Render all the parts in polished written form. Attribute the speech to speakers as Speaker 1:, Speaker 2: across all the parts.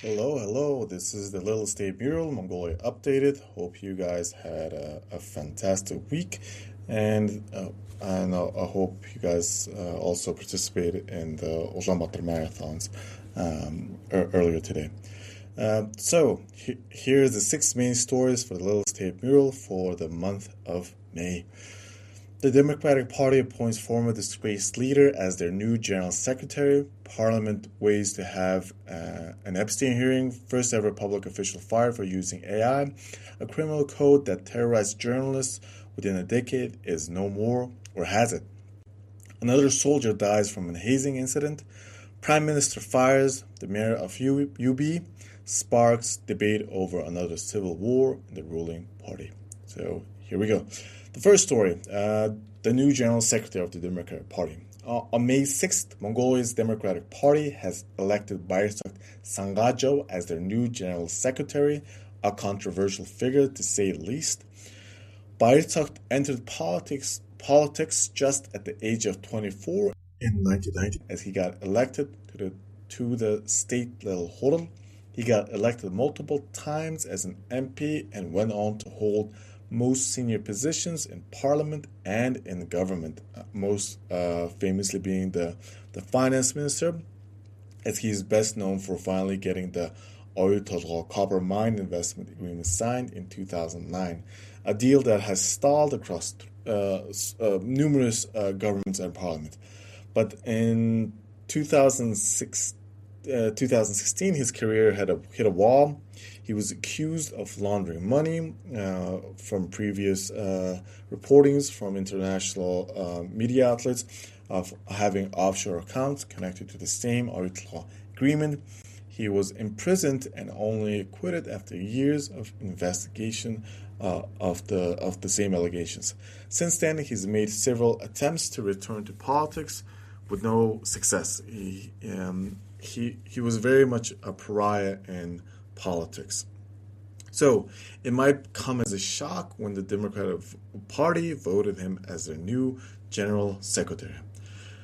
Speaker 1: Hello, hello. This is the Little State Mural, Mongolia Updated. Hope you guys had a fantastic week, and I hope you guys also participated in the Ulaanbaatar marathons earlier today. Here's the six main stories for the Little State Mural for the month of May. The Democratic Party appoints former disgraced leader as their new general secretary. Parliament ways to have an Epstein hearing. First ever public official fired for using AI. A criminal code that terrorized journalists within a decade is no more, or has it? Another soldier dies from a hazing incident. Prime Minister fires the mayor of UB. Sparks debate over another civil war in the ruling party. So here we go. The first story, the new General Secretary of the Democratic Party. On May 6th, Mongolia's Democratic Party has elected Bayraktar Sangajo as their new General Secretary, a controversial figure to say the least. Bayraktar entered politics just at the age of 24 in 1990 as he got elected to the state-level Horul. He got elected multiple times as an MP and went on to hold most senior positions in parliament and in government, most famously being the finance minister, as he is best known for finally getting the Oyu Tolgoi copper mine investment agreement signed in 2009, a deal that has stalled across numerous governments and parliament. But in 2016, his career hit a wall. He was accused of laundering money from previous reportings from international media outlets, of having offshore accounts connected to the same Oyu Tolgoi agreement. He was imprisoned and only acquitted after years of investigation of the same allegations. Since then, he's made several attempts to return to politics with no success. He was very much a pariah in politics. So it might come as a shock when the Democratic Party voted him as their new general secretary.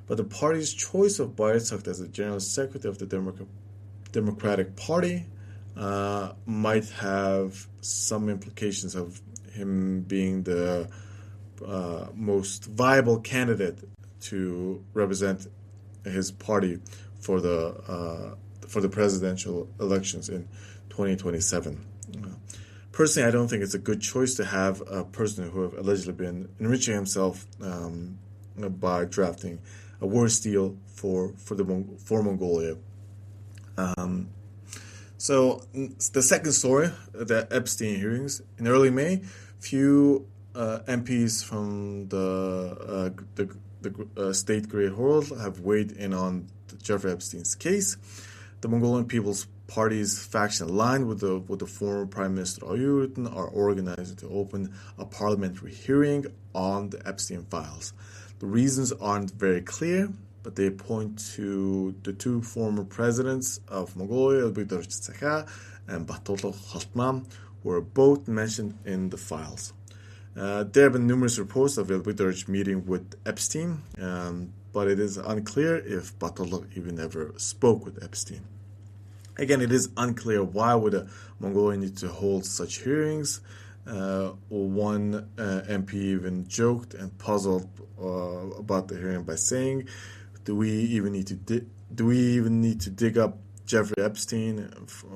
Speaker 1: But the party's choice of Bayraktar as the general secretary of the Democratic Party might have some implications of him being the most viable candidate to represent his party for the presidential elections in 2027. Personally, I don't think it's a good choice to have a person who have allegedly been enriching himself by drafting a war deal for Mongolia. So the second story, the Epstein hearings in early May, few MPs from the state Great Horul have weighed in on Jeffrey Epstein's case. The Mongolian People's Party's faction aligned with the former Prime Minister Oyu are organizing to open a parliamentary hearing on the Epstein files. The reasons aren't very clear, but they point to the two former presidents of Mongolia, Ulaanbaatar and Batoto Khaltman, who were both mentioned in the files. There have been numerous reports of Ulaanbaatar's meeting with Epstein, but it is unclear if Batoto even ever spoke with Epstein. Again, it is unclear why would Mongolia need to hold such hearings. One MP even joked and puzzled about the hearing by saying, "Do we even need to dig up Jeffrey Epstein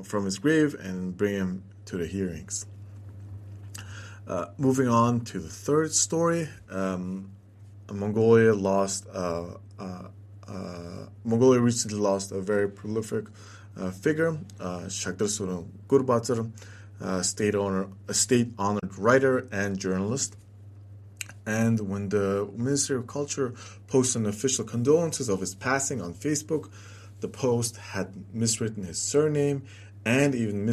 Speaker 1: from his grave and bring him to the hearings?" Moving on to the third story, Mongolia recently lost a very prolific figure, Ulaanbaatar Gurbatar, a state-honored writer and journalist. And when the Ministry of Culture posted an official condolences of his passing on Facebook, the post had miswritten his surname and even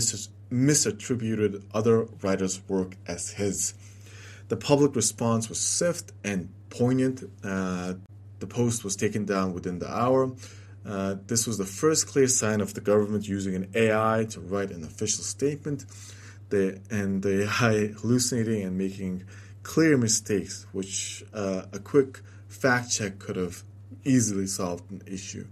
Speaker 1: misattributed other writers' work as his. The public response was swift and poignant. The post was taken down within the hour. This was the first clear sign of the government using an AI to write an official statement, the AI hallucinating and making clear mistakes, which a quick fact check could have easily solved an issue.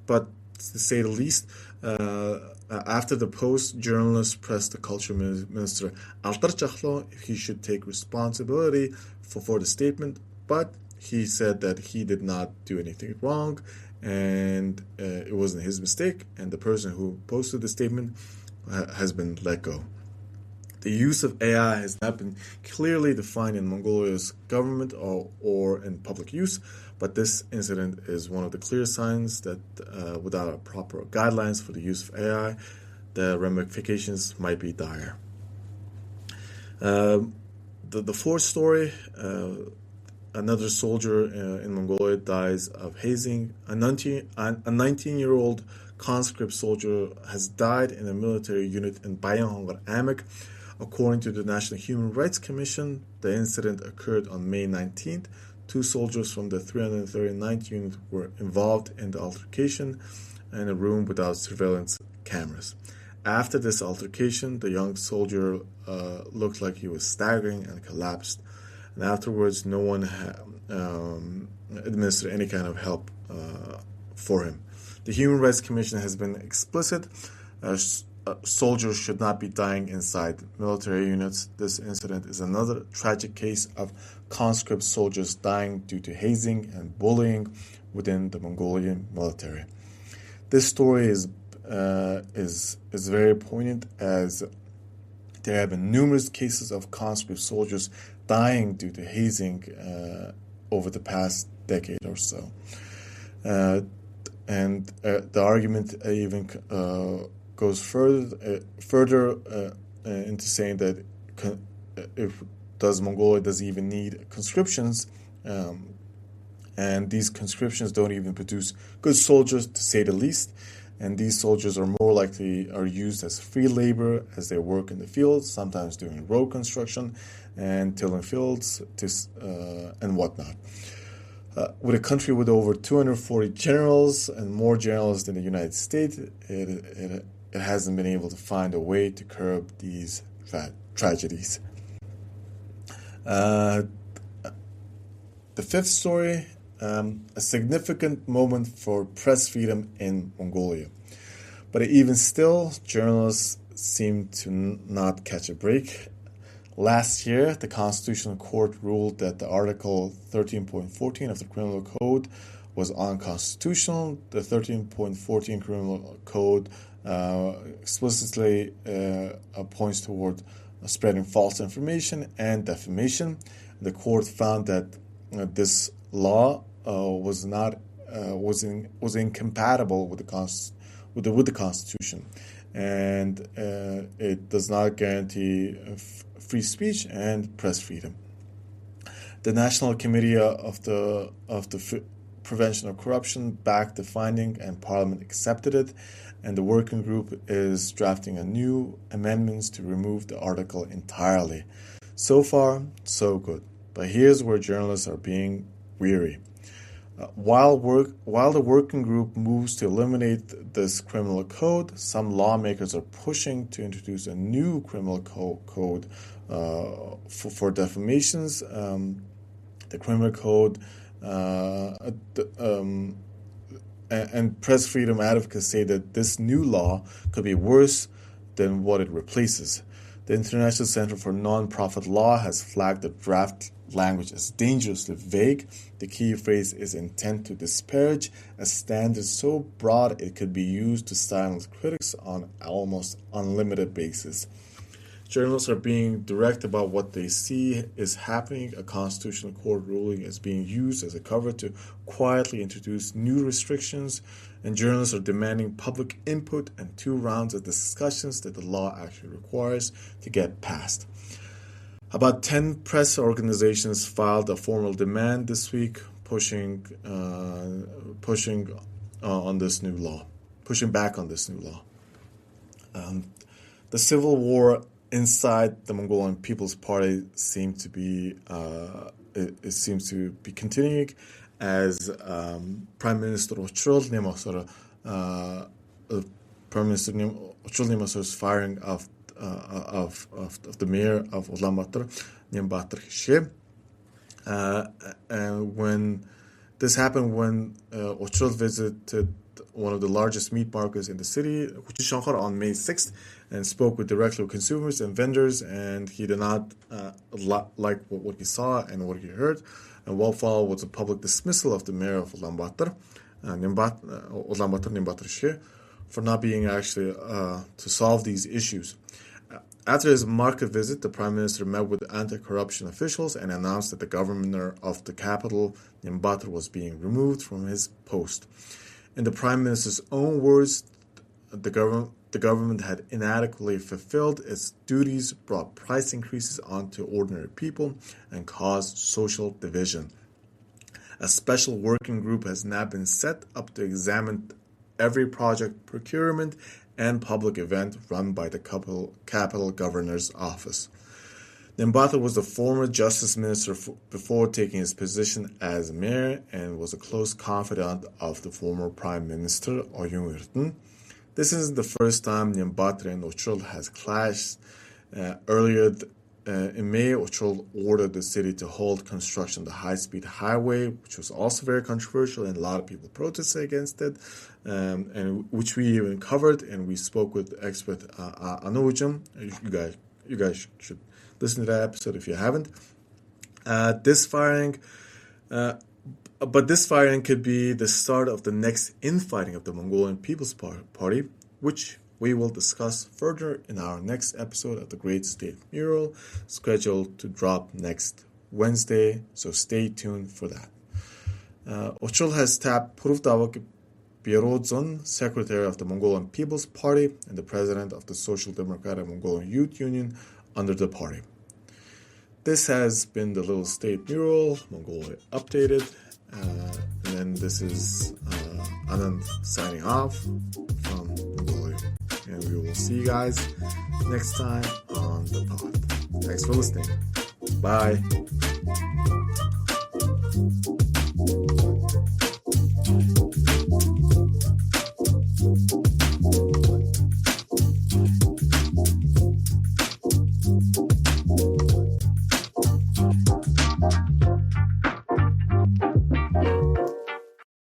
Speaker 1: But to say the least, After the post, journalists pressed the culture minister if he should take responsibility for the statement, but he said that he did not do anything wrong and it wasn't his mistake, and the person who posted the statement has been let go. The use of AI has not been clearly defined in Mongolia's government or in public use, but this incident is one of the clear signs that without proper guidelines for the use of AI, the ramifications might be dire. The fourth story, another soldier in Mongolia dies of hazing. A 19-year-old conscript soldier has died in a military unit in Bayanhongar Amek. According to the National Human Rights Commission, the incident occurred on May 19th. Two soldiers from the 339th unit were involved in the altercation in a room without surveillance cameras. After this altercation, the young soldier looked like he was staggering and collapsed. And afterwards, no one administered any kind of help for him. The Human Rights Commission has been explicit. Soldiers should not be dying inside military units. This incident is another tragic case of conscript soldiers dying due to hazing and bullying within the Mongolian military. This story is very poignant, as there have been numerous cases of conscript soldiers dying due to hazing over the past decade or so. And the argument even goes further into saying that Mongolia does even need conscriptions, and these conscriptions don't even produce good soldiers, to say the least. And these soldiers are more likely are used as free labor as they work in the fields, sometimes doing road construction and tilling fields and whatnot. With a country with over 240 generals and more generals than the United States, it hasn't been able to find a way to curb these tragedies. The fifth story, a significant moment for press freedom in Mongolia. But even still, journalists seem to not catch a break. Last year, the Constitutional Court ruled that the Article 13.14 of the Criminal Code was unconstitutional. The 13.14 Criminal Code explicitly points toward spreading false information and defamation. The court found that this law was incompatible with the Constitution, and it does not guarantee free speech and press freedom. The National Committee of the Prevention of Corruption backed the finding, and Parliament accepted it, and the working group is drafting a new amendments to remove the article entirely. So far, so good. But here's where journalists are being weary. While the working group moves to eliminate this criminal code, some lawmakers are pushing to introduce a new criminal code for defamations. The criminal code and press freedom advocates say that this new law could be worse than what it replaces. The International Center for Non-Profit Law has flagged the draft language as dangerously vague. The key phrase is intent to disparage, a standard so broad it could be used to silence critics on almost unlimited basis. Journalists are being direct about what they see is happening. A constitutional court ruling is being used as a cover to quietly introduce new restrictions, and journalists are demanding public input and 2 rounds of discussions that the law actually requires to get passed. About 10 press organizations filed a formal demand this week, pushing on this new law, pushing back on this new law. The civil war inside the Mongolian People's Party seems to be continuing, as Prime Minister Uchral firing of the mayor of Ulaanbaatar, Ulaanbaatar. And when this happened, when Uchral visited one of the largest meat markets in the city, on May 6th, and spoke directly with consumers and vendors, and he did not like what he saw and what he heard. And what followed was a public dismissal of the mayor of Ulaanbaatar, for not being actually to solve these issues. After his market visit, the Prime Minister met with anti-corruption officials and announced that the governor of the capital, Ulaanbaatar, was being removed from his post. In the Prime Minister's own words, the government had inadequately fulfilled its duties, brought price increases onto ordinary people, and caused social division. A special working group has now been set up to examine every project, procurement, and public event run by the capital governor's office. Ulaanbaatar was the former justice minister before taking his position as mayor and was a close confidant of the former Prime Minister Oyu Tolgoi. This isn't the first time Ulaanbaatar and Uchral has clashed. Earlier in May, Uchral ordered the city to halt construction of the high-speed highway, which was also very controversial, and a lot of people protested against it, and which we even covered, and we spoke with expert Anujam. You guys should listen to that episode if you haven't. This firing could be the start of the next infighting of the Mongolian People's Party, which we will discuss further in our next episode of the Great State Mural, scheduled to drop next Wednesday, so stay tuned for that. Uchral has tapped Puruvdavak Bierodzon, secretary of the Mongolian People's Party and the president of the Social Democratic Mongolian Youth Union, under the party. This has been the Little State Mural, Mongolia Updated, and then this is Anand signing off from Mongolia. And we will see you guys next time on the pod. Thanks for listening. Bye.